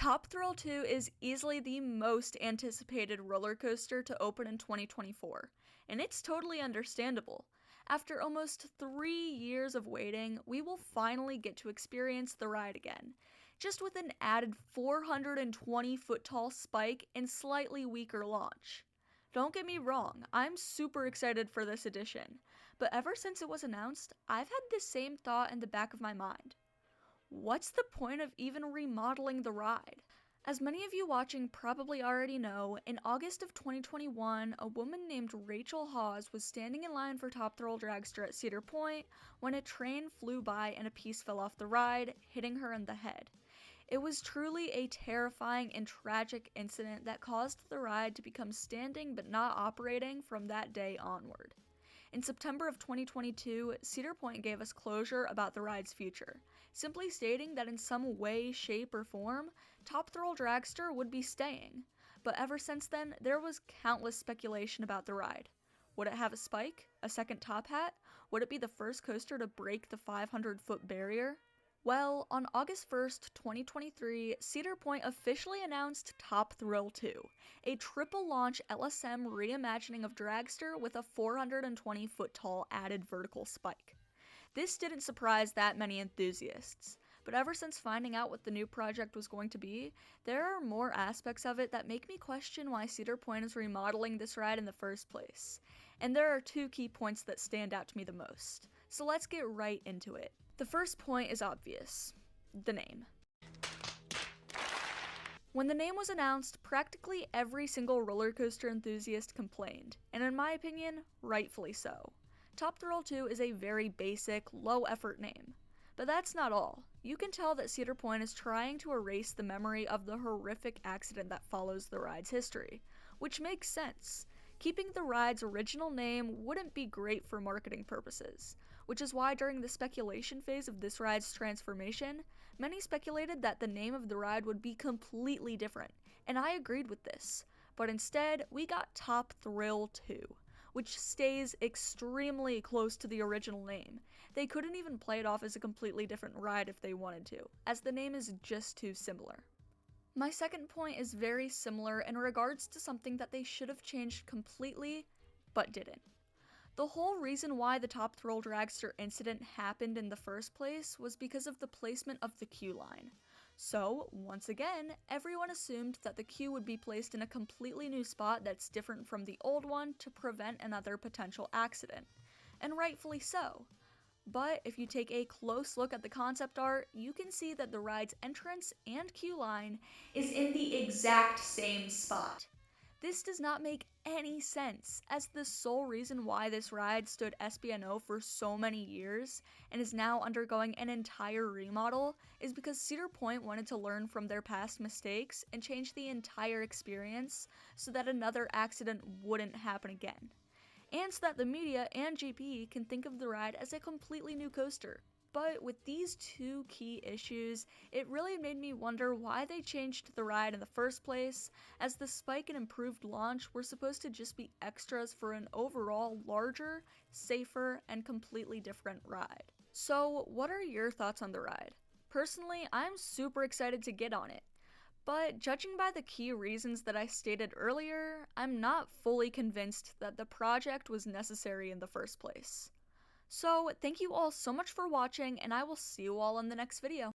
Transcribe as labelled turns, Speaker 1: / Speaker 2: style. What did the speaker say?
Speaker 1: Top Thrill 2 is easily the most anticipated roller coaster to open in 2024, and it's totally understandable. After almost 3 years of waiting, we will finally get to experience the ride again, just with an added 420-foot tall spike and slightly weaker launch. Don't get me wrong, I'm super excited for this edition, but ever since it was announced, I've had the same thought in the back of my mind. What's the point of even remodeling the ride? As many of you watching probably already know, in August of 2021, a woman named Rachel Hawes was standing in line for Top Thrill Dragster at Cedar Point when a train flew by and a piece fell off the ride, hitting her in the head. It was truly a terrifying and tragic incident that caused the ride to become standing but not operating from that day onward. In September of 2022, Cedar Point gave us closure about the ride's future, simply stating that in some way, shape, or form, Top Thrill Dragster would be staying. But ever since then, there was countless speculation about the ride. Would it have a spike? A second top hat? Would it be the first coaster to break the 500-foot barrier? Well, on August 1st, 2023, Cedar Point officially announced Top Thrill 2, a triple-launch LSM reimagining of Dragster with a 420-foot tall added vertical spike. This didn't surprise that many enthusiasts, but ever since finding out what the new project was going to be, there are more aspects of it that make me question why Cedar Point is remodeling this ride in the first place. And there are two key points that stand out to me the most, so let's get right into it. The first point is obvious: the name. When the name was announced, practically every single roller coaster enthusiast complained, and in my opinion, rightfully so. Top Thrill 2 is a very basic, low-effort name. But that's not all. You can tell that Cedar Point is trying to erase the memory of the horrific accident that follows the ride's history, which makes sense. Keeping the ride's original name wouldn't be great for marketing purposes, which is why during the speculation phase of this ride's transformation, many speculated that the name of the ride would be completely different, and I agreed with this. But instead, we got Top Thrill 2, which stays extremely close to the original name. They couldn't even play it off as a completely different ride if they wanted to, as the name is just too similar. My second point is very similar in regards to something that they should have changed completely, but didn't. The whole reason why the Top Thrill Dragster incident happened in the first place was because of the placement of the queue line. So, once again, everyone assumed that the queue would be placed in a completely new spot that's different from the old one to prevent another potential accident. And rightfully so. But if you take a close look at the concept art, you can see that the ride's entrance and queue line is in the exact same spot. This does not make any sense, as the sole reason why this ride stood SBNO for so many years and is now undergoing an entire remodel is because Cedar Point wanted to learn from their past mistakes and change the entire experience so that another accident wouldn't happen again. And so that the media and GP can think of the ride as a completely new coaster. But with these two key issues, it really made me wonder why they changed the ride in the first place, as the spike and improved launch were supposed to just be extras for an overall larger, safer, and completely different ride. So what are your thoughts on the ride? Personally, I'm super excited to get on it. But judging by the key reasons that I stated earlier, I'm not fully convinced that the project was necessary in the first place. So, thank you all so much for watching, and I will see you all in the next video.